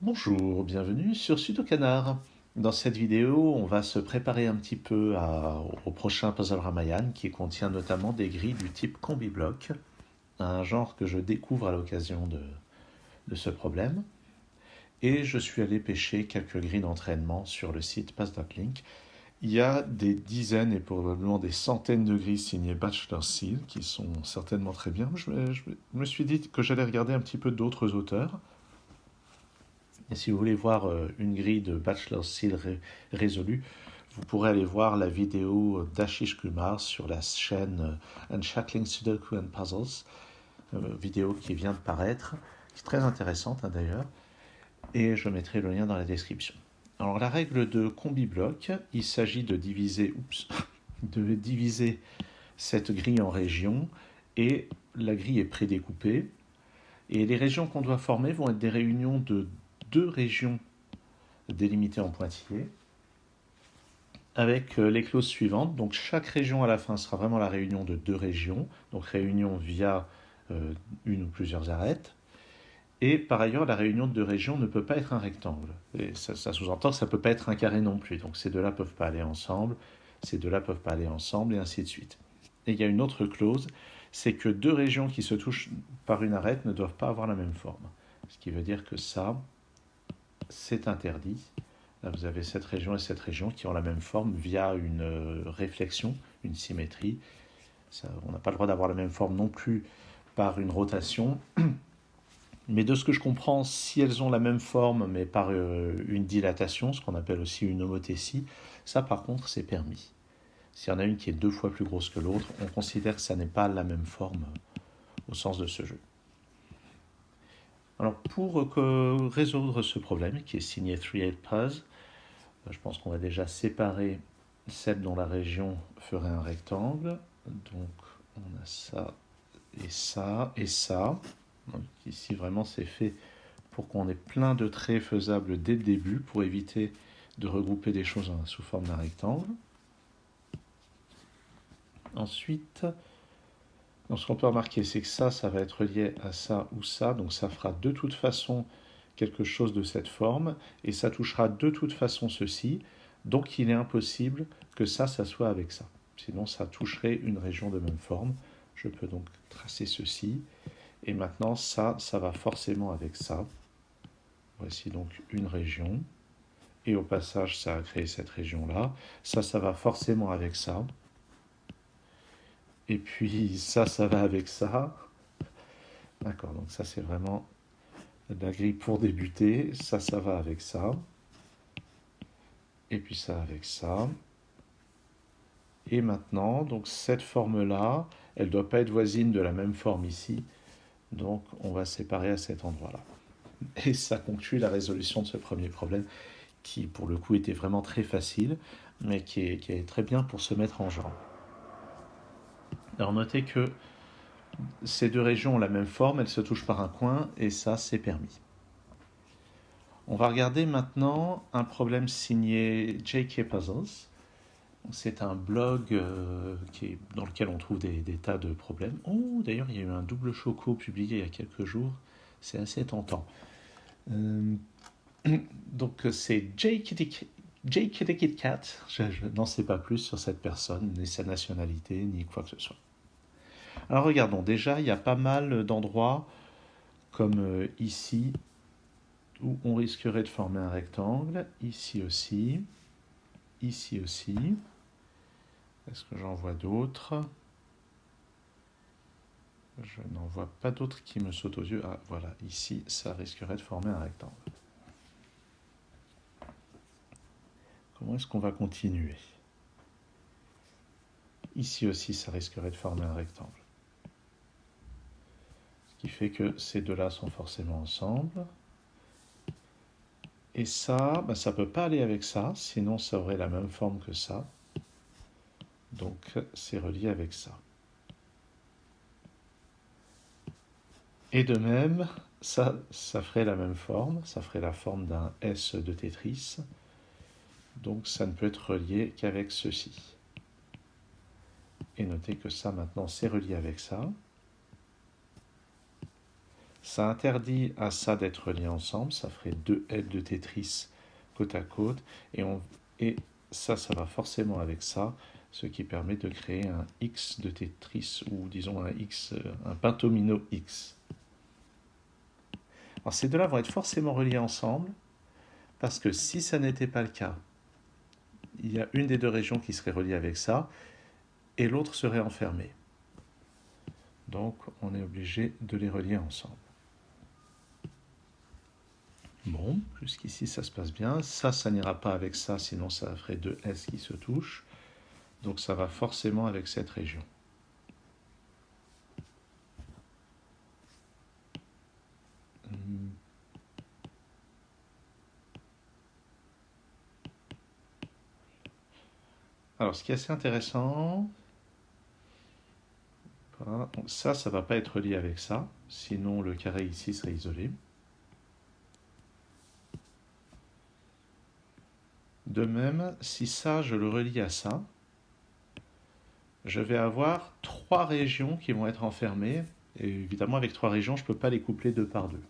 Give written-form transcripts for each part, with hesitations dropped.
Bonjour, bienvenue sur Sudokanar. Dans cette vidéo, on va se préparer un petit peu au prochain puzzle Ramayan qui contient notamment des grilles du type combi-block, un genre que je découvre à l'occasion de ce problème. Et je suis allé pêcher quelques grilles d'entraînement sur le site Pass.link. Il y a des dizaines et probablement des centaines de grilles signées Bachelor Seal qui sont certainement très bien. Je me suis dit que j'allais regarder un petit peu d'autres auteurs. Et si vous voulez voir une grille de Bachelor Seal résolue, vous pourrez aller voir la vidéo d'Ashish Kumar sur la chaîne Unshackling Sudoku and Puzzles, vidéo qui vient de paraître, qui est très intéressante d'ailleurs, et je mettrai le lien dans la description. Alors la règle de combi-block, il s'agit de diviser, de diviser cette grille en régions, et la grille est prédécoupée, et les régions qu'on doit former vont être des réunions de deux régions délimitées en pointillés, avec les clauses suivantes. Donc chaque région à la fin sera vraiment la réunion de deux régions, donc réunion via une ou plusieurs arêtes. Et par ailleurs, la réunion de deux régions ne peut pas être un rectangle. Et ça sous-entend que ça ne peut pas être un carré non plus. Donc ces deux-là ne peuvent pas aller ensemble, ces deux-là ne peuvent pas aller ensemble, et ainsi de suite. Et il y a une autre clause, c'est que deux régions qui se touchent par une arête ne doivent pas avoir la même forme. Ce qui veut dire que ça, c'est interdit. Là, vous avez cette région et cette région qui ont la même forme via une réflexion, une symétrie. Ça, on n'a pas le droit d'avoir la même forme non plus par une rotation. Mais de ce que je comprends, si elles ont la même forme, mais par une dilatation, ce qu'on appelle aussi une homothétie, ça par contre c'est permis. S'il y en a une qui est deux fois plus grosse que l'autre, on considère que ça n'est pas la même forme au sens de ce jeu. Alors pour résoudre ce problème, qui est signé 3-8 Puzz, je pense qu'on va déjà séparer celle dont la région ferait un rectangle. Donc on a ça et ça et ça. Donc ici vraiment c'est fait pour qu'on ait plein de traits faisables dès le début pour éviter de regrouper des choses sous forme d'un rectangle. Ensuite, donc ce qu'on peut remarquer, c'est que ça va être lié à ça ou ça, donc ça fera de toute façon quelque chose de cette forme, et ça touchera de toute façon ceci, donc il est impossible que ça soit avec ça. Sinon, ça toucherait une région de même forme. Je peux donc tracer ceci, et maintenant ça va forcément avec ça. Voici donc une région, et au passage, ça a créé cette région-là. Ça va forcément avec ça. Et puis ça va avec ça. D'accord, donc ça c'est vraiment la grille pour débuter. Ça va avec ça. Et puis ça avec ça. Et maintenant, donc cette forme-là, elle ne doit pas être voisine de la même forme ici. Donc on va séparer à cet endroit-là. Et ça conclut la résolution de ce premier problème qui pour le coup était vraiment très facile, mais qui est très bien pour se mettre en genre. Alors notez que ces deux régions ont la même forme, elles se touchent par un coin, et ça c'est permis. On va regarder maintenant un problème signé J.K. Puzzles. C'est un blog dans lequel on trouve des tas de problèmes. Oh, d'ailleurs, il y a eu un double choco publié il y a quelques jours. C'est assez tentant. Donc, c'est J. Kitty Cat. Je n'en sais pas plus sur cette personne, ni sa nationalité, ni quoi que ce soit. Alors, regardons. Déjà, il y a pas mal d'endroits, comme ici, où on risquerait de former un rectangle. Ici aussi. Ici aussi. Est-ce que j'en vois d'autres? Je n'en vois pas d'autres qui me sautent aux yeux. Ah, voilà, ici, ça risquerait de former un rectangle. Comment est-ce qu'on va continuer? Ici aussi, ça risquerait de former un rectangle. Ce qui fait que ces deux-là sont forcément ensemble. Et ça, ça ne peut pas aller avec ça, sinon ça aurait la même forme que ça. Donc, c'est relié avec ça. Et de même, ça ferait la même forme, ça ferait la forme d'un S de Tetris. Donc ça ne peut être relié qu'avec ceci. Et notez que ça maintenant c'est relié avec ça. Ça interdit à ça d'être relié ensemble, ça ferait deux ailes de Tetris côte à côte, et ça va forcément avec ça, ce qui permet de créer un X de Tetris, ou disons un X, un pentomino X. Alors ces deux-là vont être forcément reliés ensemble, parce que si ça n'était pas le cas, il y a une des deux régions qui serait reliée avec ça, et l'autre serait enfermée. Donc on est obligé de les relier ensemble. Bon, jusqu'ici ça se passe bien. Ça n'ira pas avec ça, sinon ça ferait deux S qui se touchent. Donc ça va forcément avec cette région. Alors ce qui est assez intéressant, ça ne va pas être relié avec ça, sinon le carré ici serait isolé. De même, si ça je le relie à ça, je vais avoir trois régions qui vont être enfermées. Et évidemment, avec trois régions, je ne peux pas les coupler deux par deux.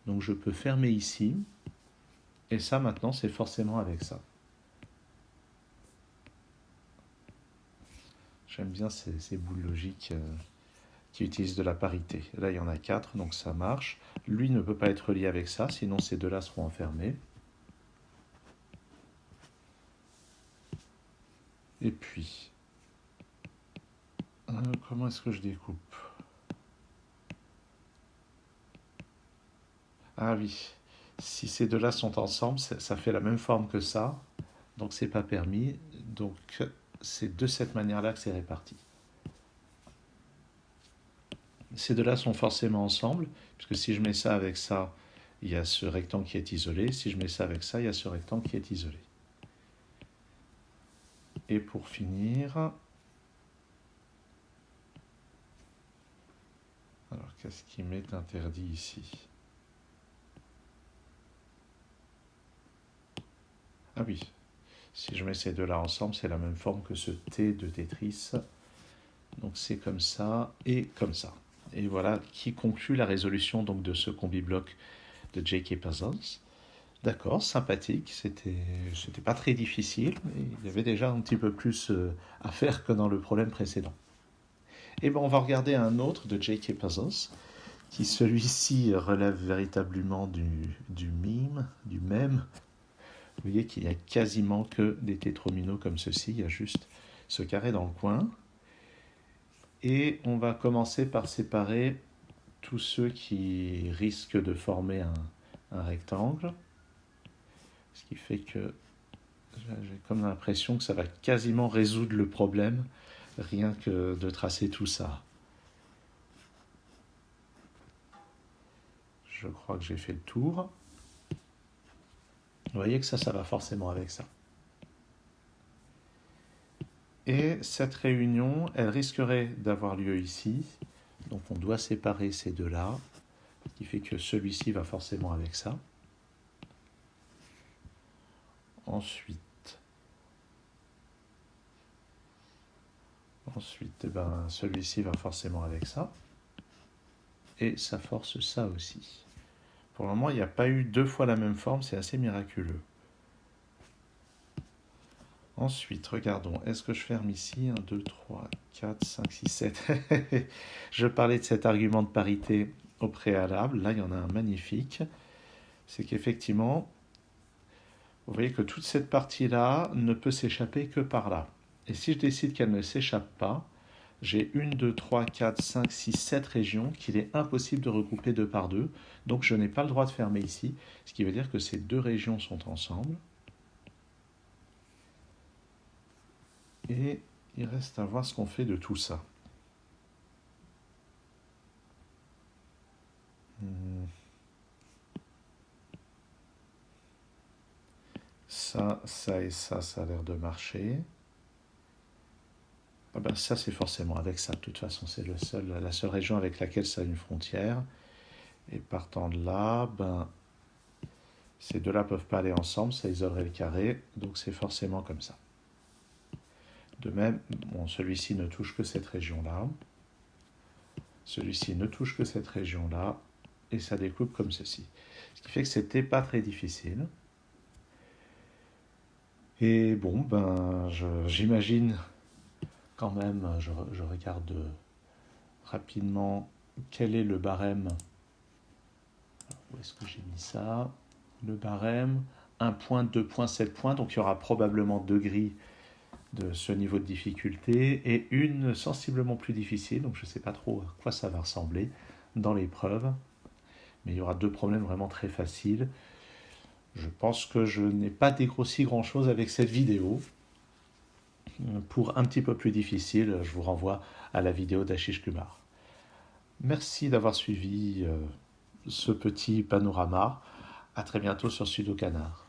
Donc je peux fermer ici, et ça maintenant c'est forcément avec ça. J'aime bien ces boules logiques qui utilisent de la parité. Là il y en a quatre, donc ça marche. Lui ne peut pas être relié avec ça, sinon ces deux-là seront enfermés. Et puis, comment est-ce que je découpe? Ah oui, si ces deux-là sont ensemble, ça fait la même forme que ça, donc c'est pas permis. Donc c'est de cette manière-là que c'est réparti. Ces deux-là sont forcément ensemble, puisque si je mets ça avec ça, il y a ce rectangle qui est isolé. Si je mets ça avec ça, il y a ce rectangle qui est isolé. Et pour finir, alors qu'est-ce qui m'est interdit ici? Ah oui, si je mets ces deux-là ensemble, c'est la même forme que ce T de Tetris. Donc c'est comme ça et comme ça. Et voilà qui conclut la résolution donc, de ce combi-bloc de J.K. Puzzles. D'accord, sympathique, c'était pas très difficile, mais il y avait déjà un petit peu plus à faire que dans le problème précédent. Et bien on va regarder un autre de J.K. Puzzles, qui celui-ci relève véritablement du mime, du mème. Vous voyez qu'il n'y a quasiment que des tétrominos comme ceci, il y a juste ce carré dans le coin. Et on va commencer par séparer tous ceux qui risquent de former un rectangle. Ce qui fait que j'ai comme l'impression que ça va quasiment résoudre le problème, rien que de tracer tout ça. Je crois que j'ai fait le tour. Vous voyez que ça va forcément avec ça. Et cette réunion, elle risquerait d'avoir lieu ici. Donc on doit séparer ces deux-là, ce qui fait que celui-ci va forcément avec ça. Ensuite, celui-ci va forcément avec ça. Et ça force ça aussi. Pour le moment, il n'y a pas eu deux fois la même forme, c'est assez miraculeux. Ensuite, regardons, est-ce que je ferme ici 1, 2, 3, 4, 5, 6, 7 Je parlais de cet argument de parité au préalable. Là, il y en a un magnifique. C'est qu'effectivement, vous voyez que toute cette partie-là ne peut s'échapper que par là. Et si je décide qu'elle ne s'échappe pas, j'ai 1, 2, 3, 4, 5, 6, 7 régions qu'il est impossible de regrouper deux par deux. Donc je n'ai pas le droit de fermer ici, ce qui veut dire que ces deux régions sont ensemble. Et il reste à voir ce qu'on fait de tout ça. Ça et ça a l'air de marcher. Ah ben ça, c'est forcément avec ça. De toute façon, c'est la seule région avec laquelle ça a une frontière. Et partant de là, ces deux-là ne peuvent pas aller ensemble, ça isolerait le carré. Donc c'est forcément comme ça. De même, celui-ci ne touche que cette région-là. Celui-ci ne touche que cette région-là. et ça découpe comme ceci. Ce qui fait que c'était pas très difficile. Et bon, ben, j'imagine quand même, je regarde rapidement quel est le barème. Où est-ce que j'ai mis ça? Le barème, 1 point, 2 points, 7 points. Donc il y aura probablement 2 grilles de ce niveau de difficulté et une sensiblement plus difficile. Donc je ne sais pas trop à quoi ça va ressembler dans l'épreuve. Mais il y aura 2 problèmes vraiment très faciles. Je pense que je n'ai pas dégrossi grand-chose avec cette vidéo. Pour un petit peu plus difficile, je vous renvoie à la vidéo d'Ashish Kumar. Merci d'avoir suivi ce petit panorama. À très bientôt sur Sudo Canard.